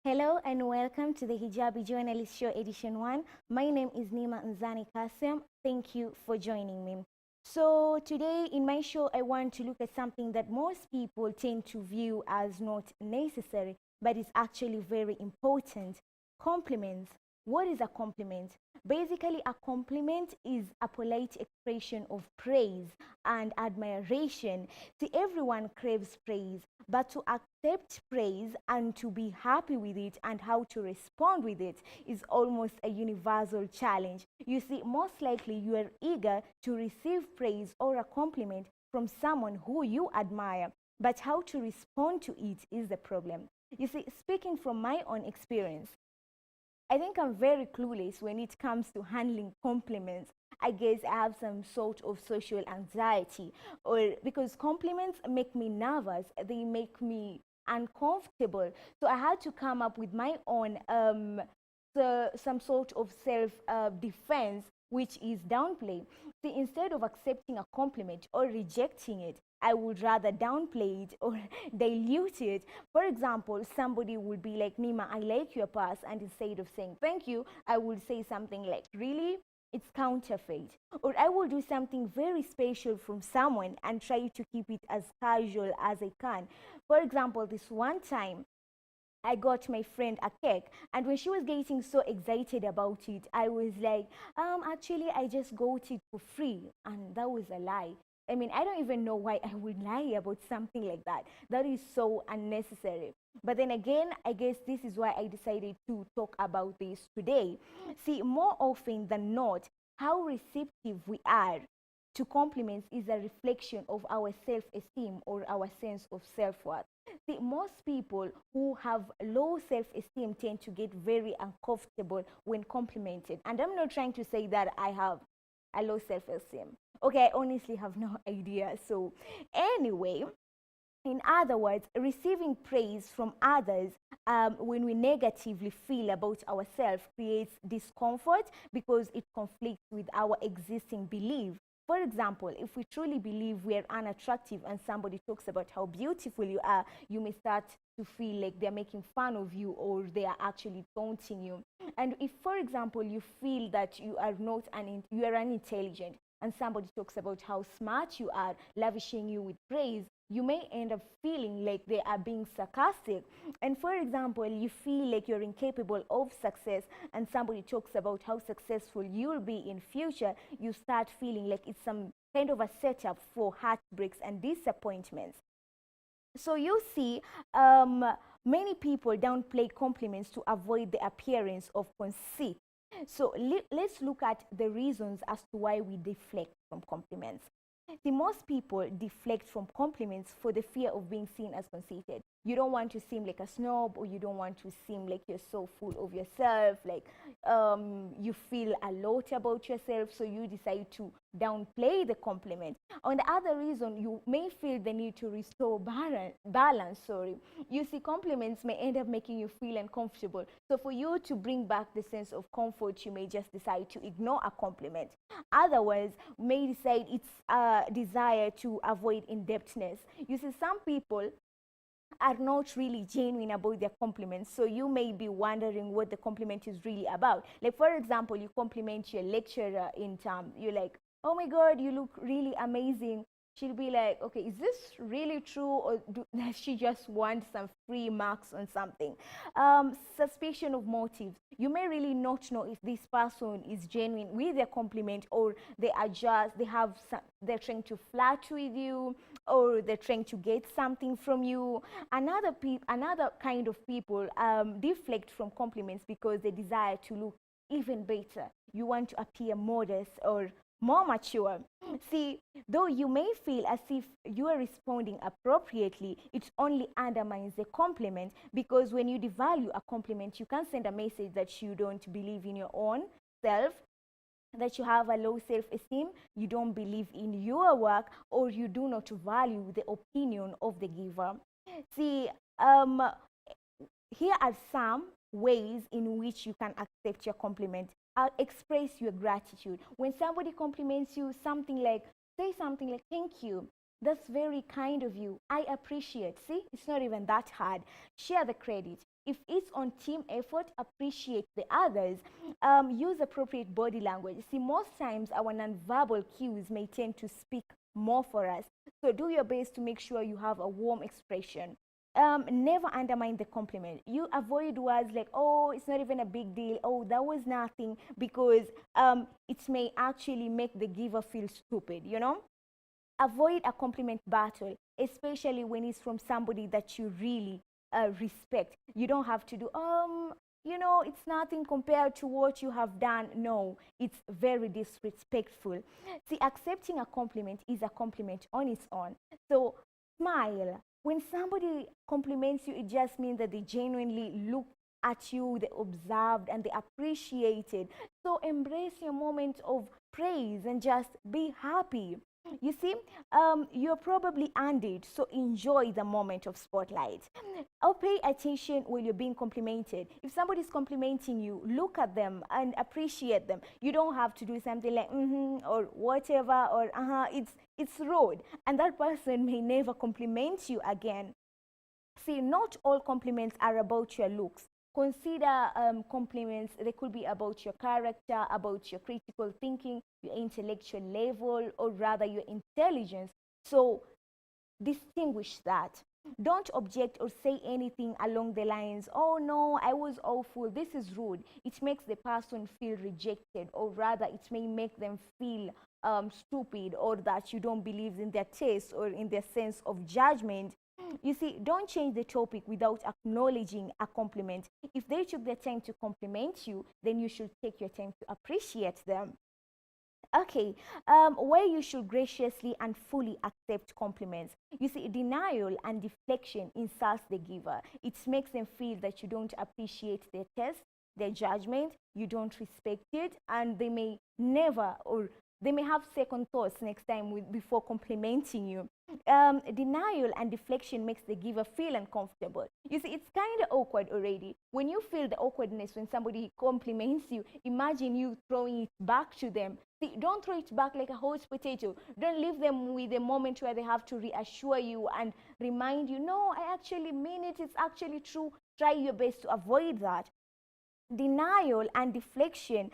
Hello and welcome to the Hijabi Journalist Show Edition 1. My name is Nima Nzani Kasim. Thank you for joining me. So today in my show, I want to look at something that most people tend to view as not necessary, but is actually very important. Compliments. What is a compliment? Basically, a compliment is a polite expression of praise and admiration. See, everyone craves praise, but to accept praise and to be happy with it and how to respond with it is almost a universal challenge. You see, most likely you are eager to receive praise or a compliment from someone who you admire, but how to respond to it is the problem. You see, speaking from my own experience, I think I'm very clueless when it comes to handling compliments. I guess I have some sort of social anxiety, or because compliments make me nervous, they make me uncomfortable. So I had to come up with my own some sort of self defense, which is downplay. See, instead of accepting a compliment or rejecting it, I would rather downplay it or dilute it. For example, somebody would be like, Nima, I like your purse. And instead of saying thank you, I would say something like, really? It's counterfeit. Or I will do something very special from someone and try to keep it as casual as I can. For example, this one time, I got my friend a cake, and when she was getting so excited about it, I was like, actually, I just got it for free, and that was a lie. I mean, I don't even know why I would lie about something like that. That is so unnecessary. But then again, I guess this is why I decided to talk about this today. See, more often than not, how receptive we are to compliments is a reflection of our self esteem or our sense of self worth. See, most people who have low self esteem tend to get very uncomfortable when complimented. And I'm not trying to say that I have a low self esteem. Okay, I honestly have no idea. So, anyway, in other words, receiving praise from others when we negatively feel about ourselves creates discomfort because it conflicts with our existing belief. For example, if we truly believe we are unattractive and somebody talks about how beautiful you are, you may start to feel like they're making fun of you or they are actually taunting you. And if, for example, you feel that you are not you are unintelligent and somebody talks about how smart you are, lavishing you with praise, you may end up feeling like they are being sarcastic. And for example, you feel like you're incapable of success and somebody talks about how successful you'll be in future, you start feeling like it's some kind of a setup for heartbreaks and disappointments. So you see, many people downplay compliments to avoid the appearance of conceit. So let's look at the reasons as to why we deflect from compliments. The most people deflect from compliments for the fear of being seen as conceited. You don't want to seem like a snob, or you don't want to seem like you're so full of yourself, like you feel a lot about yourself, so you decide to downplay the compliment. On the other reason, you may feel the need to restore balance. Sorry, you see, compliments may end up making you feel uncomfortable. So for you to bring back the sense of comfort, you may just decide to ignore a compliment. Otherwise, may decide it's a desire to avoid indebtedness. You see, some people are not really genuine about their compliments. So you may be wondering what the compliment is really about. Like, for example, you compliment your lecturer in term. You're like, oh my God, you look really amazing. She'll be like, okay, is this really true, or does she just want some free marks on something? Suspicion of motives. You may really not know if this person is genuine with their compliment, or they're trying to flirt with you, or they're trying to get something from you. Another kind of people deflect from compliments because they desire to look even better. You want to appear modest or more mature. See, though you may feel as if you are responding appropriately, it only undermines the compliment, because when you devalue a compliment, you can send a message that you don't believe in your own self, that you have a low self-esteem, you don't believe in your work, or you do not value the opinion of the giver. See, here are some ways in which you can accept your compliment. Express your gratitude. When somebody compliments you, say something like, thank you. That's very kind of you. I appreciate. See, it's not even that hard. Share the credit. If it's on team effort, appreciate the others. Use appropriate body language. See, most times our nonverbal cues may tend to speak more for us. So do your best to make sure you have a warm expression. Never undermine the compliment. You avoid words like, oh, it's not even a big deal, oh, that was nothing, because it may actually make the giver feel stupid, you know. Avoid a compliment battle, especially when it's from somebody that you really respect. You don't have to do, you know, it's nothing compared to what you have done. No, it's very disrespectful. See, accepting a compliment is a compliment on its own. So smile. When somebody compliments you, it just means that they genuinely look at you, they observed, and they appreciated. So embrace your moment of praise and just be happy. You see, you're probably earned it, so enjoy the moment of spotlight. Or pay attention when you're being complimented. If somebody's complimenting you, look at them and appreciate them. You don't have to do something like or whatever, or it's rude, and that person may never compliment you again. See, not all compliments are about your looks. Consider compliments, they could be about your character, about your critical thinking, your intellectual level, or rather your intelligence. So distinguish that. Don't object or say anything along the lines, oh no, I was awful, this is rude. It makes the person feel rejected, or rather it may make them feel stupid, or that you don't believe in their taste or in their sense of judgment. You see, don't change the topic without acknowledging a compliment. If they took their time to compliment you, then you should take your time to appreciate them. Okay, where you should graciously and fully accept compliments. You see, denial and deflection insults the giver. It makes them feel that you don't appreciate their test, their judgment, you don't respect it, and they may never, or they may have second thoughts next time before complimenting you. Denial and deflection makes the giver feel uncomfortable. You see, it's kind of awkward already. When you feel the awkwardness when somebody compliments you, imagine you throwing it back to them. See, don't throw it back like a hot potato. Don't leave them with a moment where they have to reassure you and remind you, no, I actually mean it, it's actually true. Try your best to avoid that. Denial and deflection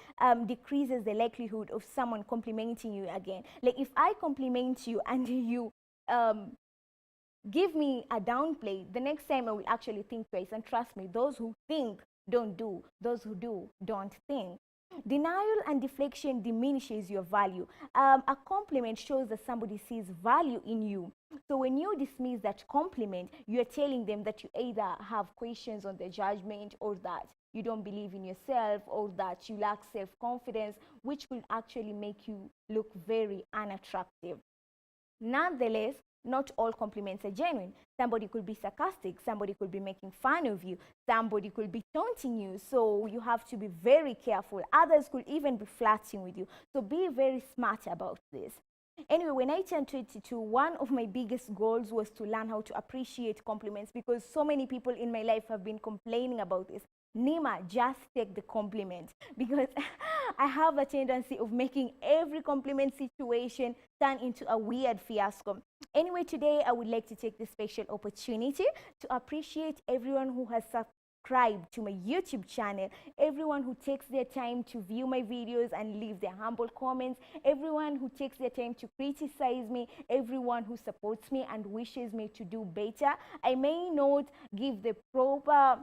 decreases the likelihood of someone complimenting you again. Like if I compliment you and you give me a downplay, the next time I will actually think twice. And trust me, those who think don't do, those who do don't think. Denial and deflection diminishes your value. A compliment shows that somebody sees value in you. So when you dismiss that compliment, you're telling them that you either have questions on their judgment, or that you don't believe in yourself, or that you lack self-confidence, which will actually make you look very unattractive. Nonetheless, not all compliments are genuine. Somebody could be sarcastic, somebody could be making fun of you, somebody could be taunting you. So you have to be very careful. Others could even be flirting with you. So be very smart about this. Anyway, when I turned 22, one of my biggest goals was to learn how to appreciate compliments, because so many people in my life have been complaining about this. Nima, just take the compliment, because I have a tendency of making every compliment situation turn into a weird fiasco. Anyway, today I would like to take this special opportunity to appreciate everyone who has subscribed to my YouTube channel, everyone who takes their time to view my videos and leave their humble comments, everyone who takes their time to criticize me, everyone who supports me and wishes me to do better. I may not give the proper,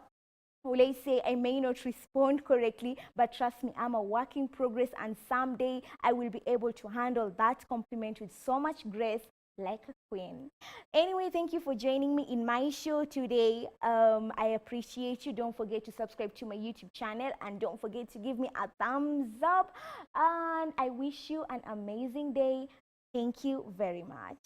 will I say, I may not respond correctly, but trust me, I'm a work in progress, and someday I will be able to handle that compliment with so much grace, like a queen. Anyway, thank you for joining me in my show today. I appreciate you. Don't forget to subscribe to my YouTube channel, and don't forget to give me a thumbs up, and I wish you an amazing day. Thank you very much.